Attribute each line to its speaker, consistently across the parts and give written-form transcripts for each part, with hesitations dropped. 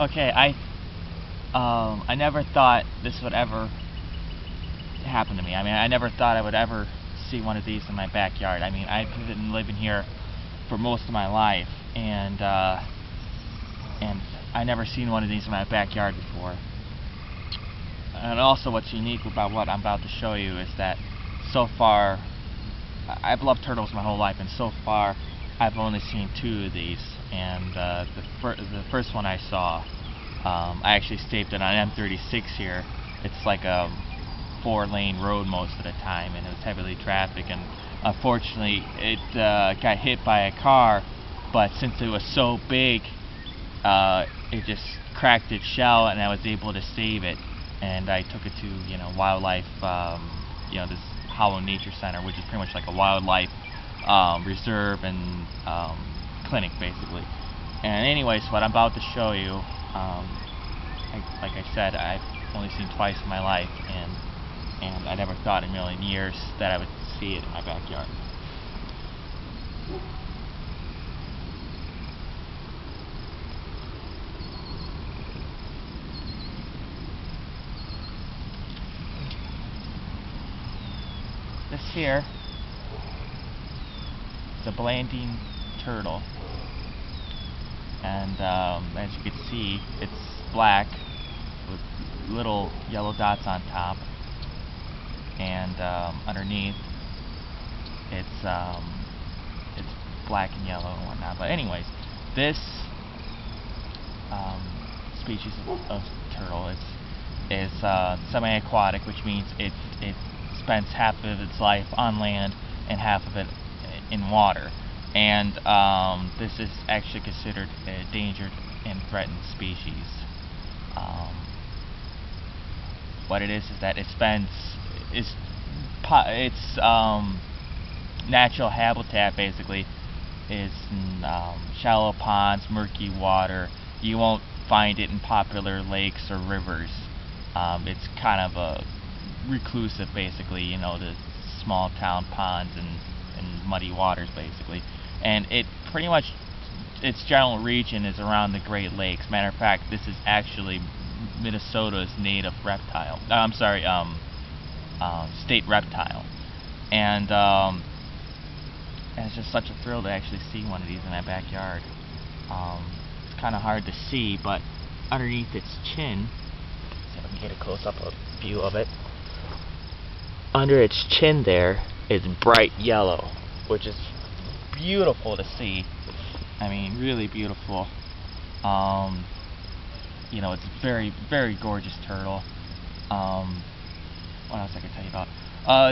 Speaker 1: Okay, I never thought this would ever happen to me. I mean, I never thought I would ever see one of these in my backyard. I mean, I've been living here for most of my life, and I never seen one of these in my backyard before. And also, what's unique about what I'm about to show you is that so far, I've loved turtles my whole life, and so far, I've only seen 2 of these. And the first one I saw, I actually stayed it on M36 here. It's like a 4-lane road most of the time, and it was heavily trafficked. And unfortunately, it got hit by a car. But since it was so big, it just cracked its shell, and I was able to save it. And I took it to wildlife, this Hollow Nature Center, which is pretty much like a wildlife reserve and clinic, basically. And anyways, what I'm about to show you, like I said, I've only seen twice in my life, and I never thought in a million years that I would see it in my backyard. This here is a Bladding turtle, and as you can see, it's black with little yellow dots on top, and underneath it's black and yellow and whatnot. But anyways, this species of turtle is semi-aquatic, which means it spends half of its life on land and half of it in water. And this is actually considered a endangered and threatened species. What it is that it spends its natural habitat basically is in shallow ponds, murky water. You won't find it in popular lakes or rivers. It's kind of a reclusive, basically, the small town ponds and muddy waters, basically. And it pretty much, its general region is around the Great Lakes. Matter of fact, this is actually Minnesota's native reptile. I'm sorry, state reptile. And it's just such a thrill to actually see one of these in my backyard. It's kind of hard to see, but underneath its chin, see if I can get a close-up view of it. Under its chin there is bright yellow, which is beautiful to see. I mean, really beautiful. It's a very, very gorgeous turtle. What else I can tell you about?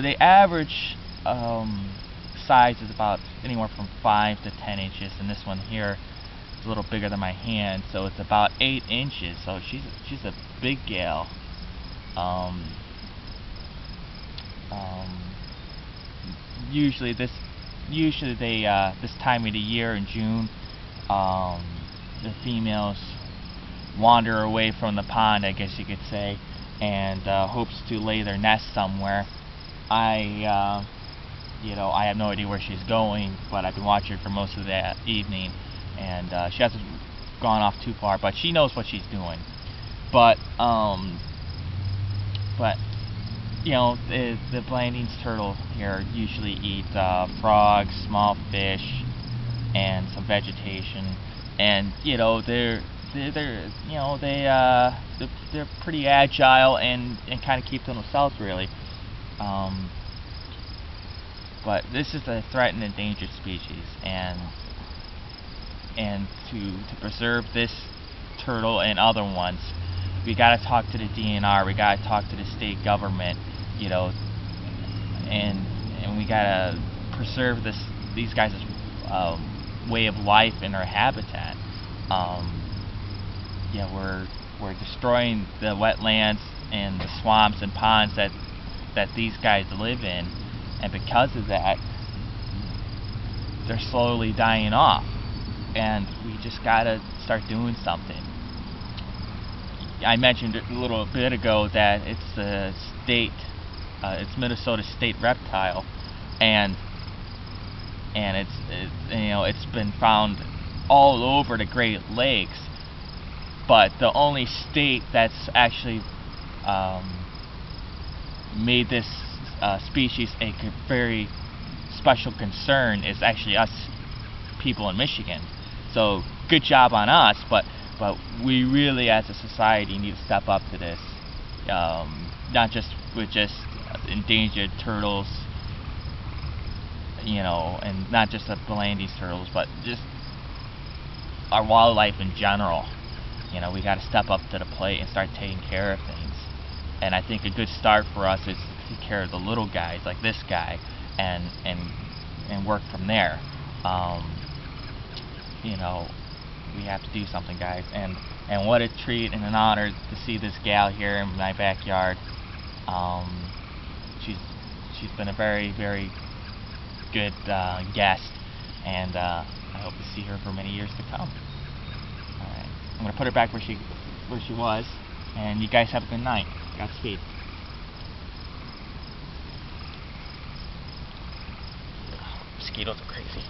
Speaker 1: The average size is about anywhere from 5 to 10 inches, and this one here is a little bigger than my hand, so it's about 8 inches. So she's a big gal. Usually this time of the year in June, the females wander away from the pond, I guess you could say, and hopes to lay their nest somewhere. I have no idea where she's going, but I've been watching her for most of that evening, and she hasn't gone off too far, but she knows what she's doing. But the Bladding's turtle here usually eat frogs, small fish, and some vegetation. And they're pretty agile and kind of keep to themselves, really. But this is a threatened and endangered species, and to preserve this turtle and other ones, we gotta talk to the DNR, we gotta talk to the state government, and we gotta preserve these guys' way of life and their habitat. We're destroying the wetlands and the swamps and ponds that these guys live in, and because of that, they're slowly dying off, and we just gotta start doing something. I mentioned a little bit ago that it's a state, it's Minnesota state reptile, and it's been found all over the Great Lakes, but the only state that's actually made this species a very special concern is actually us people in Michigan. So good job on us, but we really as a society need to step up to this, not just with just endangered turtles, you know, and not just the Bladding turtles, but just our wildlife in general. You know, we got to step up to the plate and start taking care of things. And I think a good start for us is to take care of the little guys like this guy, and work from there. You know, we have to do something, guys. And what a treat and an honor to see this gal here in my backyard. She's been a very, very good guest, and I hope to see her for many years to come. Alright, I'm gonna put her back where she was, and you guys have a good night. Godspeed. Mosquitoes are crazy.